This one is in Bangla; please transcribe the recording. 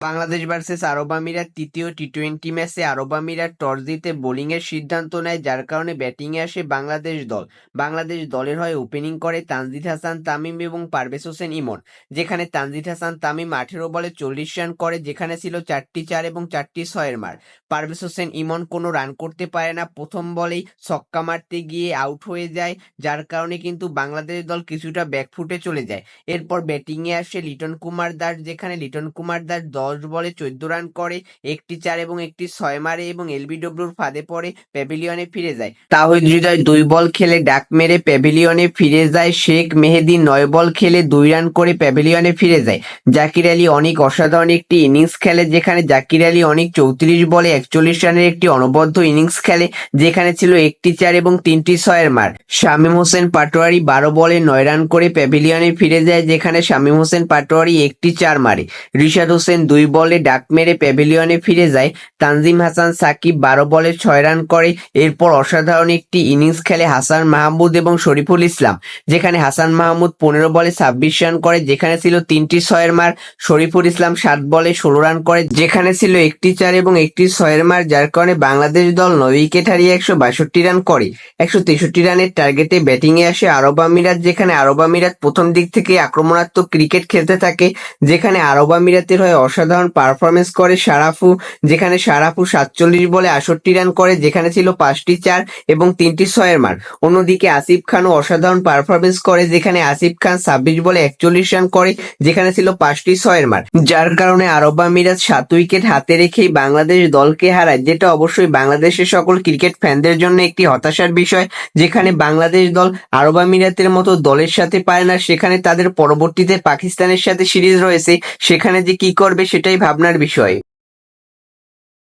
বাংলাদেশ ভার্সেস আরব আমিরাত তৃতীয় টি-20 ম্যাচে আরব আমিরাত টস জিতে বোলিংয়ের সিদ্ধান্ত নেয়, যার কারণে ব্যাটিংয়ে আসে বাংলাদেশ দল। বাংলাদেশ দলের হয়ে ওপেনিং করে তানজিদ হাসান তামিম এবং পারভেজ হোসেন ইমন। যেখানে তানজিদ হাসান তামিম 18 বলে 40 রান করে, যেখানে ছিল 4টি 4 এবং 4টি 6-এর মার। পারভেজ হোসেন ইমন কোনো রান করতে পারে না, প্রথম বলেই ছক্কা মারতে গিয়ে আউট হয়ে যায়, যার কারণে কিন্তু বাংলাদেশ দল কিছুটা ব্যাকফুটে চলে যায়। এরপর ব্যাটিংয়ে আসে লিটন কুমার দাস, যেখানে লিটন কুমার দাস 10 বলে 14 রান করে, একটি 4 এবং একটি 6 মারে এবং এলবিডব্লিউর ফাঁদে পড়ে প্যাভিলিয়নে ফিরে যায়। তাহিদ হৃদয় 2 বল খেলে ডাক মেরে প্যাভিলিয়নে ফিরে যায়। শেখ মেহেদী 9 বল খেলে 2 রান করে প্যাভিলিয়নে ফিরে যায়। জাকির আলী অনেক অসাধারণ একটি ইনিংস খেলে, যেখানে জাকির আলী অনেক 34 বলে 41 রানের একটি অনবদ্য ইনিংস খেলে, যেখানে ছিল একটি 4 এবং 3টি 6-এর মার। শামীম হোসেন পাটোয়ারি 12 বলে 9 রান করে প্যাভিলিয়নে ফিরে যায়, যেখানে শামীম হোসেন পাটোয়ারি একটি 4 মারে। রিশাদ হোসেন 2 বলে ডাক মেরে প্যাভিলিয়নে ফিরে যায়। তানজিম হাসান সাকিব 12 বলে 6 রান করে। এরপর অসাধারণ একটি ইনিংস খেলে হাসান মাহমুদ এবং শরীফুল ইসলাম, যেখানে হাসান মাহমুদ 15 বলে 26 রান করে, যেখানে ছিল 3টি 6-এর মার। শরীফুল ইসলাম 7 বলে 16 রান করে, যেখানে ছিল একটি 4 এবং একটি 6-এর মার, যার কারণে বাংলাদেশ দল 9 উইকেট হারিয়ে 162 রান করে। 163 রানের টার্গেটে ব্যাটিংয়ে আসে আরব আমিরাত, যেখানে আরব আমিরাত প্রথম দিক থেকে আক্রমণাত্মক ক্রিকেট খেলতে থাকে, যেখানে আরব আমিরাতের হয়ে অসাধারণ পারফরমেন্স করে সারাফু, যেখানে সারাফু 47 বলে 68 রান করে, যেখানে ছিল 5টি 4 এবং 3টি 6-এর মার। অন্যদিকে আসিফ খানও অসাধারণ পারফরমেন্স করে, যেখানে আসিফ খান 26 বলে 41 রান করে, যেখানে ছিল 5টি 6-এর মার, যার কারণে আরব আমিরাত 7 উইকেট হাতে রেখেই বাংলাদেশ দলকে হারায়, যেটা অবশ্যই বাংলাদেশের সকল ক্রিকেট ফ্যানদের জন্য একটি হতাশার বিষয়। যেখানে বাংলাদেশ দল আরব আমিরাতের মতো দলের সাথে পারে না, সেখানে তাদের পরবর্তীতে পাকিস্তানের সাথে সিরিজ রয়েছে, সেখানে যে কি করবে সেটাই ভাবনার বিষয়।